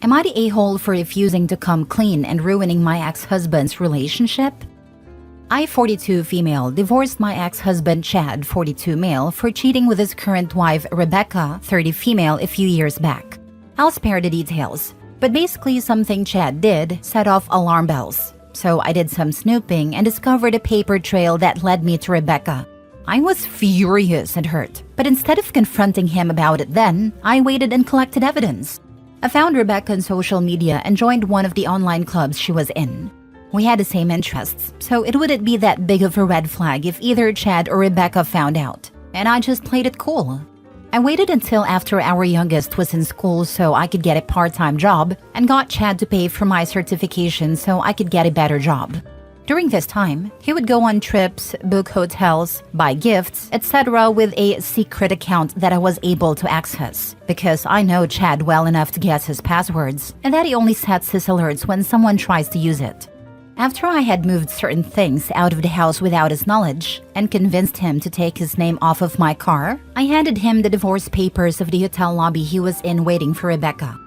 Am I the a-hole for refusing to come clean and ruining my ex-husband's relationship? I, 42 female, divorced my ex-husband Chad, 42 male, for cheating with his current wife Rebecca, 30 female, a few years back. I'll spare the details, but basically something Chad did set off alarm bells. So I did some snooping and discovered a paper trail that led me to Rebecca. I was furious and hurt, but instead of confronting him about it then, I waited and collected evidence. I found Rebecca on social media and joined one of the online clubs she was in. We had the same interests, so it wouldn't be that big of a red flag if either Chad or Rebecca found out, and I just played it cool. I waited until after our youngest was in school so I could get a part-time job and got Chad to pay for my certification so I could get a better job. During this time, he would go on trips, book hotels, buy gifts, etc. with a secret account that I was able to access because I know Chad well enough to guess his passwords and that he only sets his alerts when someone tries to use it. After I had moved certain things out of the house without his knowledge and convinced him to take his name off of my car, I handed him the divorce papers of the hotel lobby he was in waiting for Rebecca.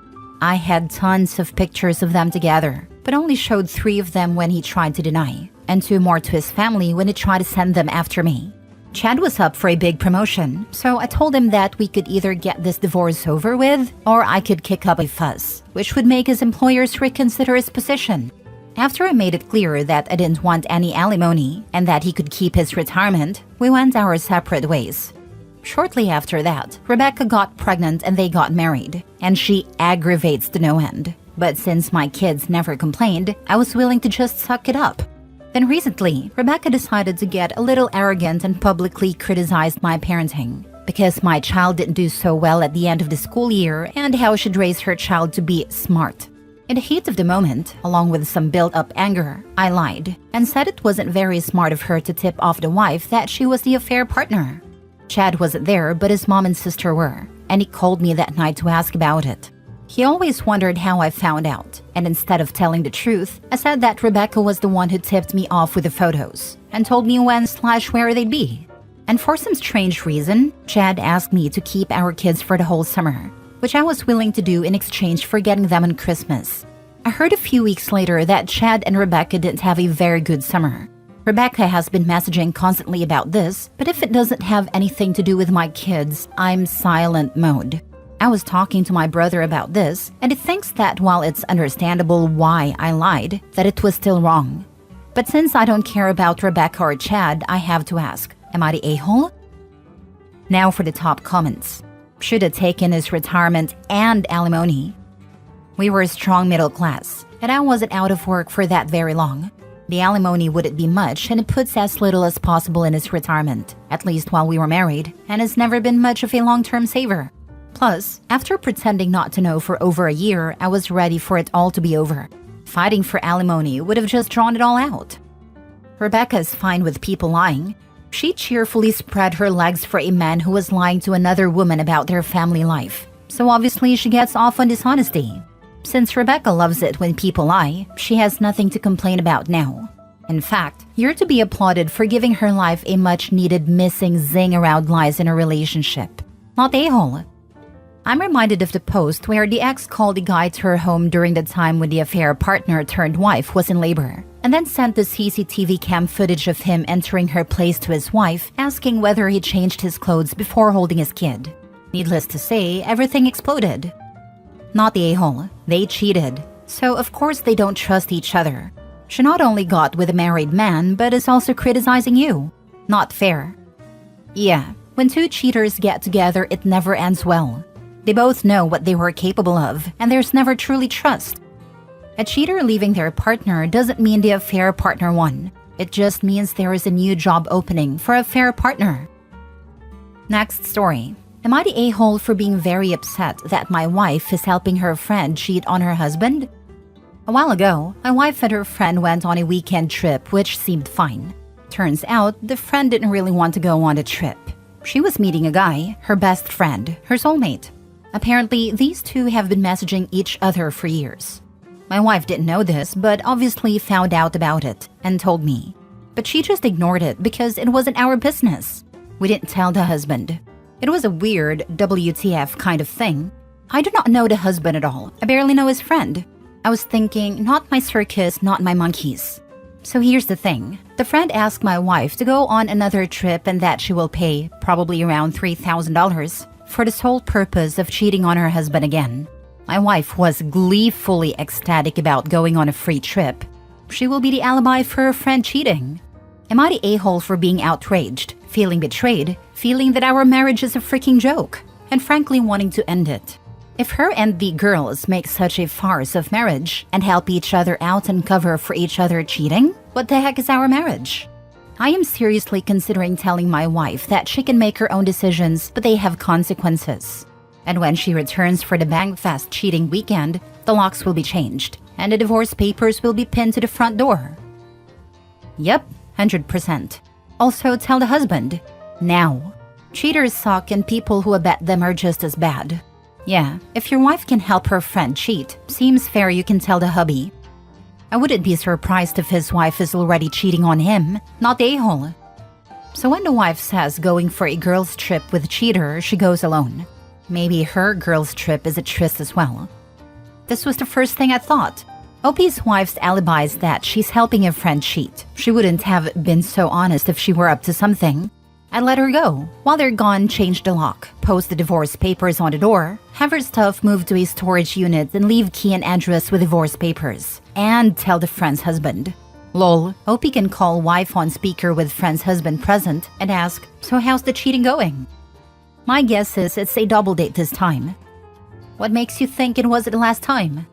I had tons of pictures of them together, but only showed 3 of them when he tried to deny, and 2 more to his family when he tried to send them after me. Chad was up for a big promotion, so I told him that we could either get this divorce over with, or I could kick up a fuss, which would make his employers reconsider his position. After I made it clear that I didn't want any alimony and that he could keep his retirement, we went our separate ways. Shortly after that, Rebecca got pregnant and they got married, and she aggravates to no end. But since my kids never complained, I was willing to just suck it up. Then recently, Rebecca decided to get a little arrogant and publicly criticized my parenting because my child didn't do so well at the end of the school year and how she'd raise her child to be smart. In the heat of the moment, along with some built-up anger, I lied and said it wasn't very smart of her to tip off the wife that she was the affair partner. Chad wasn't there, but his mom and sister were, and he called me that night to ask about it. He always wondered how I found out, and instead of telling the truth, I said that Rebecca was the one who tipped me off with the photos and told me when/where they'd be. And for some strange reason, Chad asked me to keep our kids for the whole summer, which I was willing to do in exchange for getting them on Christmas. I heard a few weeks later that Chad and Rebecca didn't have a very good summer. Rebecca has been messaging constantly about this, but if it doesn't have anything to do with my kids, I'm silent mode. I was talking to my brother about this, and he thinks that while it's understandable why I lied, that it was still wrong. But since I don't care about Rebecca or Chad, I have to ask, am I the a-hole? Now for the top comments. Should have taken his retirement and alimony. We were a strong middle class, and I wasn't out of work for that very long. The alimony wouldn't be much, and it puts as little as possible in his retirement, at least while we were married, and has never been much of a long-term saver. Plus, after pretending not to know for over a year, I was ready for it all to be over. Fighting for alimony would have just drawn it all out. Rebecca's fine with people lying. She cheerfully spread her legs for a man who was lying to another woman about their family life. So obviously she gets off on dishonesty. Since Rebecca loves it when people lie, she has nothing to complain about now. In fact, you're to be applauded for giving her life a much-needed missing zing around lies in a relationship. Not a-hole. I'm reminded of the post where the ex called the guy to her home during the time when the affair partner turned wife was in labor, and then sent the CCTV cam footage of him entering her place to his wife, asking whether he changed his clothes before holding his kid. Needless to say, everything exploded. Not the a-hole. They cheated. So of course they don't trust each other. She not only got with a married man, but is also criticizing you. Not fair. Yeah, when 2 cheaters get together, it never ends well. They both know what they were capable of, and there's never truly trust. A cheater leaving their partner doesn't mean the affair partner won. It just means there is a new job opening for a fair partner. Next story. Am I the a-hole for being very upset that my wife is helping her friend cheat on her husband? A while ago, my wife and her friend went on a weekend trip, which seemed fine. Turns out, the friend didn't really want to go on the trip. She was meeting a guy, her best friend, her soulmate. Apparently, these 2 have been messaging each other for years. My wife didn't know this, but obviously found out about it and told me. But she just ignored it because it wasn't our business. We didn't tell the husband. It was a weird WTF kind of thing. I do not know the husband at all. I barely know his friend. I was thinking, not my circus, not my monkeys. So here's the thing. The friend asked my wife to go on another trip and that she will pay, probably around $3,000, for the sole purpose of cheating on her husband again. My wife was gleefully ecstatic about going on a free trip. She will be the alibi for her friend cheating. Am I the a-hole for being outraged, feeling betrayed, feeling that our marriage is a freaking joke, and frankly wanting to end it? If her and the girls make such a farce of marriage and help each other out and cover for each other cheating, what the heck is our marriage? I am seriously considering telling my wife that she can make her own decisions, but they have consequences. And when she returns for the Bangfest cheating weekend, the locks will be changed, and the divorce papers will be pinned to the front door. Yep, 100%. Also tell the husband. Now. Cheaters suck and people who abet them are just as bad. Yeah, if your wife can help her friend cheat, seems fair you can tell the hubby. I wouldn't be surprised if his wife is already cheating on him, not the a-hole. So when the wife says going for a girls' trip with a cheater, she goes alone. Maybe her girls' trip is a tryst as well. This was the first thing I thought. OP's wife's alibi is that she's helping a friend cheat. She wouldn't have been so honest if she were up to something. I'd let her go. While they're gone, change the lock, post the divorce papers on the door, have her stuff moved to a storage unit and leave key and address with divorce papers. And tell the friend's husband. Lol, OP can call wife on speaker with friend's husband present and ask, so how's the cheating going? My guess is it's a double date this time. What makes you think it was the last time?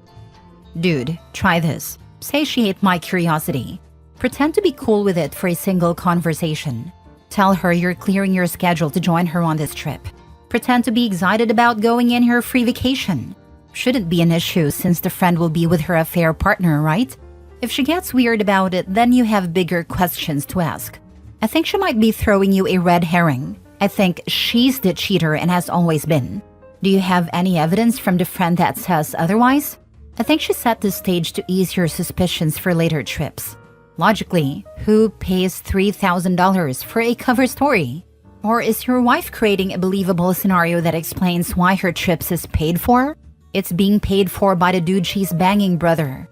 Dude, try this. Satiate my curiosity. Pretend to be cool with it for a single conversation. Tell her you're clearing your schedule to join her on this trip. Pretend to be excited about going in her free vacation. Shouldn't be an issue since the friend will be with her affair partner, right? If she gets weird about it, then you have bigger questions to ask. I think she might be throwing you a red herring. I think she's the cheater and has always been. Do you have any evidence from the friend that says otherwise? I think she set the stage to ease your suspicions for later trips. Logically, who pays $3,000 for a cover story? Or is your wife creating a believable scenario that explains why her trips is paid for? It's being paid for by the dude she's banging, brother.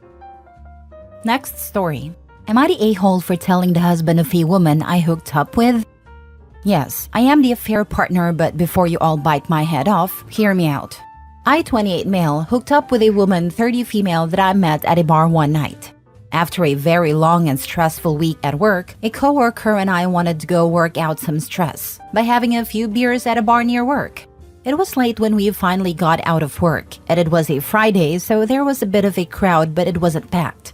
Next story. Am I the a-hole for telling the husband of a woman I hooked up with? Yes, I am the affair partner, but before you all bite my head off, hear me out. I, 28 male, hooked up with a woman, 30 female that I met at a bar one night. After a very long and stressful week at work, a coworker and I wanted to go work out some stress by having a few beers at a bar near work. It was late when we finally got out of work, and it was a Friday, so there was a bit of a crowd, but it wasn't packed.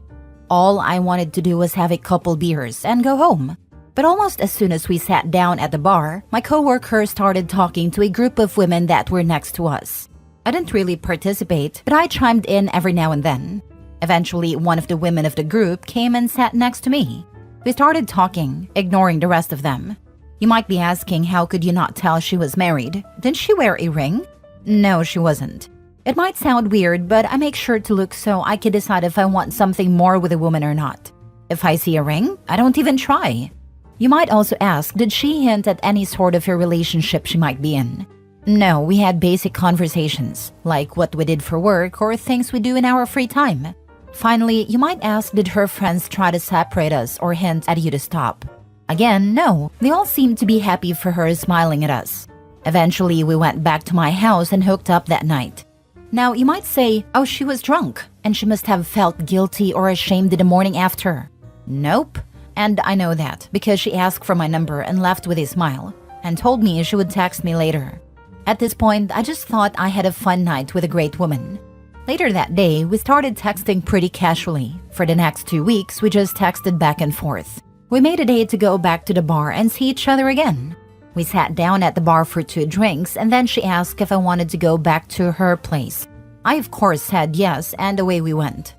All I wanted to do was have a couple beers and go home. But almost as soon as we sat down at the bar, my coworker started talking to a group of women that were next to us. I didn't really participate, but I chimed in every now and then. Eventually, one of the women of the group came and sat next to me. We started talking, ignoring the rest of them. You might be asking, how could you not tell she was married? Didn't she wear a ring? No, she wasn't. It might sound weird, but I make sure to look so I can decide if I want something more with a woman or not. If I see a ring, I don't even try. You might also ask, did she hint at any sort of a relationship she might be in? No, we had basic conversations, like what we did for work or things we do in our free time. Finally, you might ask, did her friends try to separate us or hint at you to stop? Again, no. They all seemed to be happy for her smiling at us. Eventually, we went back to my house and hooked up that night. Now, you might say, oh, she was drunk, and she must have felt guilty or ashamed in the morning after. Nope. And I know that, because she asked for my number and left with a smile, and told me she would text me later. At this point, I just thought I had a fun night with a great woman. Later that day, we started texting pretty casually. For the next 2 weeks, we just texted back and forth. We made a date to go back to the bar and see each other again. We sat down at the bar for 2 drinks, and then she asked if I wanted to go back to her place. I, of course, said yes, and away we went.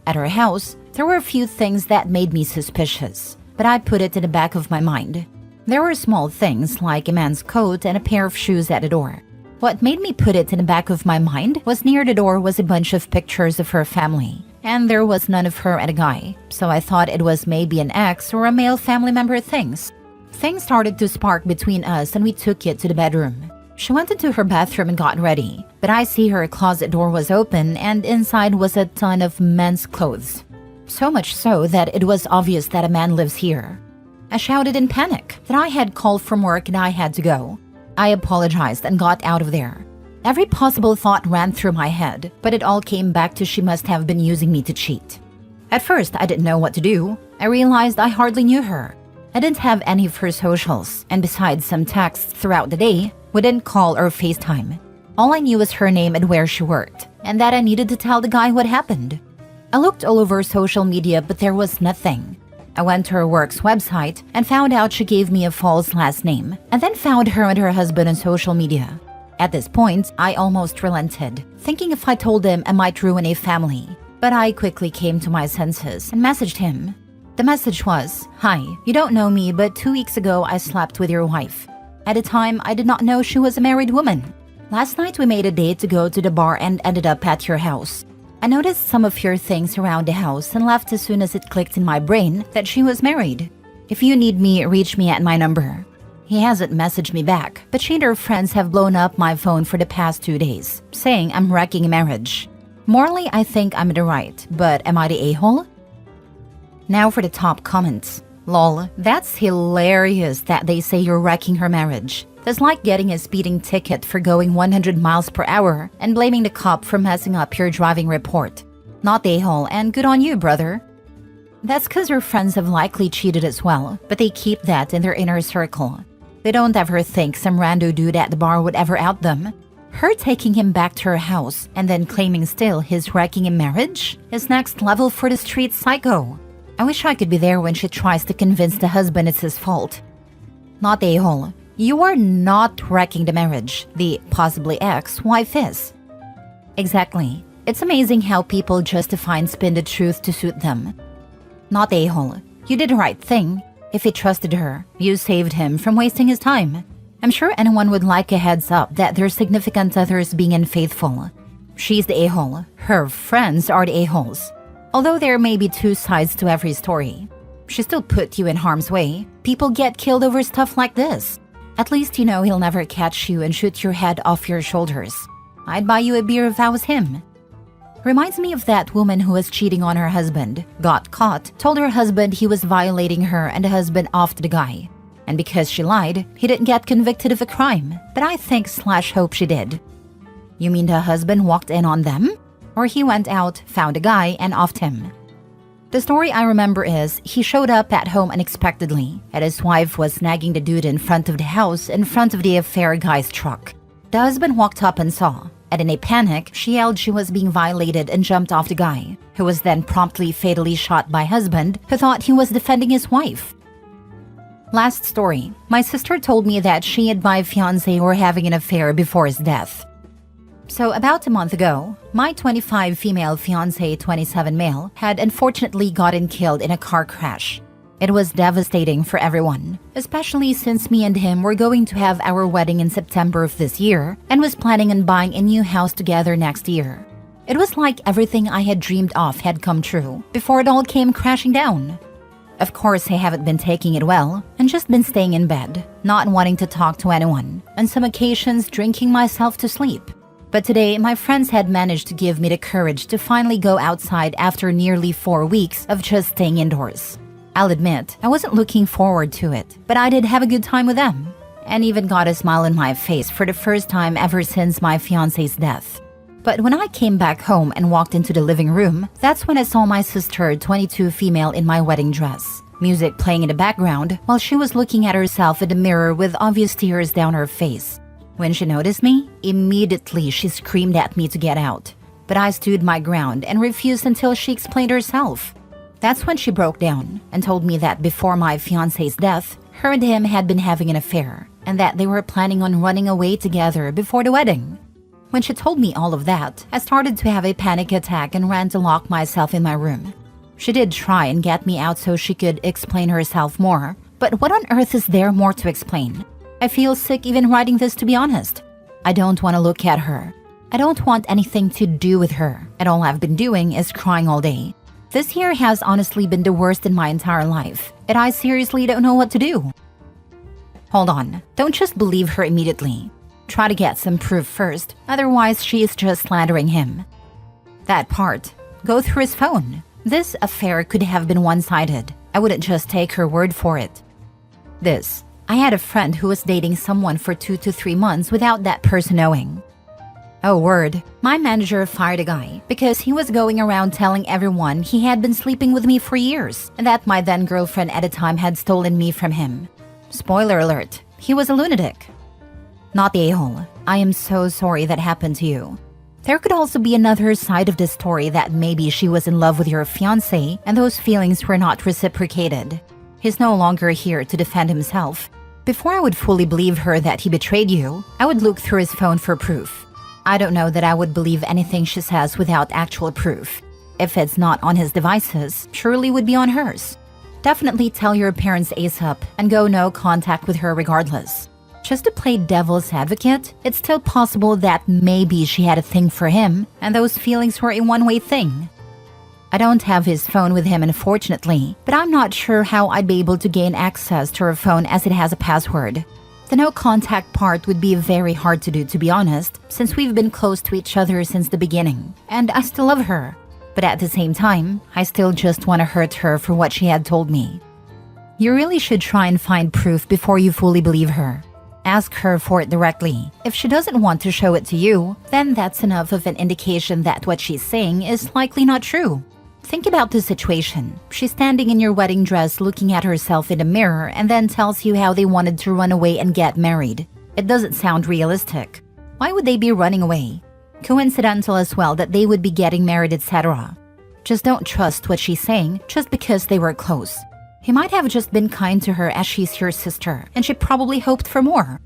At her house, there were a few things that made me suspicious, but I put it in the back of my mind. There were small things like a man's coat and a pair of shoes at the door. What made me put it in the back of my mind was near the door was a bunch of pictures of her family, and there was none of her and a guy, so I thought it was maybe an ex or a male family member things. Things started to spark between us and we took it to the bedroom. She went into her bathroom and got ready, but I see her closet door was open and inside was a ton of men's clothes. So much so that it was obvious that a man lives here. I shouted in panic that I had called from work and I had to go. I apologized and got out of there. Every possible thought ran through my head, but it all came back to she must have been using me to cheat. At first, I didn't know what to do. I realized I hardly knew her. I didn't have any of her socials, and besides some texts throughout the day, we didn't call or FaceTime. All I knew was her name and where she worked, and that I needed to tell the guy what happened. I looked all over social media, but there was nothing. I went to her work's website and found out she gave me a false last name, and then found her and her husband on social media. At this point, I almost relented, thinking if I told him I might ruin a family. But I quickly came to my senses and messaged him. The message was, "Hi, you don't know me, but 2 weeks ago I slept with your wife. At the time, I did not know she was a married woman. Last night we made a date to go to the bar and ended up at your house. I noticed some of your things around the house and left as soon as it clicked in my brain that she was married. If you need me, reach me at my number." He hasn't messaged me back, but she and her friends have blown up my phone for the past 2 days, saying I'm wrecking a marriage. Morally, I think I'm in the right, but am I the a-hole? Now for the top comments. Lol, that's hilarious that they say you're wrecking her marriage. That's like getting a speeding ticket for going 100 miles per hour and blaming the cop for messing up your driving report. Not the a-hole, and good on you, brother. That's because her friends have likely cheated as well, but they keep that in their inner circle. They don't ever think some rando dude at the bar would ever out them. Her taking him back to her house and then claiming still he's wrecking a marriage is next level for the street psycho. I wish I could be there when she tries to convince the husband it's his fault. Not the a-hole. You are not wrecking the marriage. The possibly ex-wife is. Exactly. It's amazing how people justify and spin the truth to suit them. Not the a-hole. You did the right thing. If you trusted her, you saved him from wasting his time. I'm sure anyone would like a heads up that their significant other is being unfaithful. She's the a-hole. Her friends are the a-holes. Although there may be two sides to every story. She still put you in harm's way. People get killed over stuff like this. At least you know he'll never catch you and shoot your head off your shoulders. I'd buy you a beer if I was him. Reminds me of that woman who was cheating on her husband, got caught, told her husband he was violating her and the husband offed the guy. And because she lied, he didn't get convicted of a crime, but I think / hope she did. You mean the husband walked in on them? Or he went out, found a guy, and offed him? The story I remember is he showed up at home unexpectedly, and his wife was nagging the dude in front of the house in front of the affair guy's truck. The husband walked up and saw, and in a panic, she yelled she was being violated and jumped off the guy, who was then promptly fatally shot by husband who thought he was defending his wife. Last story. My sister told me that she and my fiancé were having an affair before his death. So about a month ago, my 25 female fiancé, 27 male, had unfortunately gotten killed in a car crash. It was devastating for everyone, especially since me and him were going to have our wedding in September of this year and was planning on buying a new house together next year. It was like everything I had dreamed of had come true before it all came crashing down. Of course, I haven't been taking it well and just been staying in bed, not wanting to talk to anyone, on some occasions drinking myself to sleep. But today, my friends had managed to give me the courage to finally go outside after nearly 4 weeks of just staying indoors. I'll admit, I wasn't looking forward to it, but I did have a good time with them, and even got a smile on my face for the first time ever since my fiancé's death. But when I came back home and walked into the living room, that's when I saw my sister, 22 female, in my wedding dress. Music playing in the background while she was looking at herself in the mirror with obvious tears down her face. When she noticed me, immediately she screamed at me to get out. But I stood my ground and refused until she explained herself. That's when she broke down and told me that before my fiancé's death, her and him had been having an affair and that they were planning on running away together before the wedding. When she told me all of that, I started to have a panic attack and ran to lock myself in my room. She did try and get me out so she could explain herself more, but what on earth is there more to explain? I feel sick even writing this, to be honest. I don't want to look at her. I don't want anything to do with her, and all I've been doing is crying all day. This year has honestly been the worst in my entire life, and I seriously don't know what to do. Hold on, don't just believe her immediately. Try to get some proof first, otherwise she is just slandering him. That part. Go through his phone. This affair could have been one-sided. I wouldn't just take her word for it. This. I had a friend who was dating someone for 2 to 3 months without that person knowing. Oh word. My manager fired a guy because he was going around telling everyone he had been sleeping with me for years and that my then girlfriend at the time had stolen me from him. Spoiler alert, he was a lunatic. Not the a-hole. I am so sorry that happened to you. There could also be another side of this story that maybe she was in love with your fiancé and those feelings were not reciprocated. He's no longer here to defend himself. Before I would fully believe her that he betrayed you, I would look through his phone for proof. I don't know that I would believe anything she says without actual proof. If it's not on his devices, surely would be on hers. Definitely tell your parents ASAP and go no contact with her regardless. Just to play devil's advocate, it's still possible that maybe she had a thing for him and those feelings were a one-way thing. I don't have his phone with him unfortunately, but I'm not sure how I'd be able to gain access to her phone as it has a password. The no contact part would be very hard to do, to be honest, since we've been close to each other since the beginning, and I still love her. But at the same time, I still just want to hurt her for what she had told me. You really should try and find proof before you fully believe her. Ask her for it directly. If she doesn't want to show it to you, then that's enough of an indication that what she's saying is likely not true. Think about the situation. She's standing in your wedding dress looking at herself in the mirror and then tells you how they wanted to run away and get married. It doesn't sound realistic. Why would they be running away? Coincidental as well that they would be getting married, etc. Just don't trust what she's saying just because they were close. He might have just been kind to her as she's your sister, and she probably hoped for more.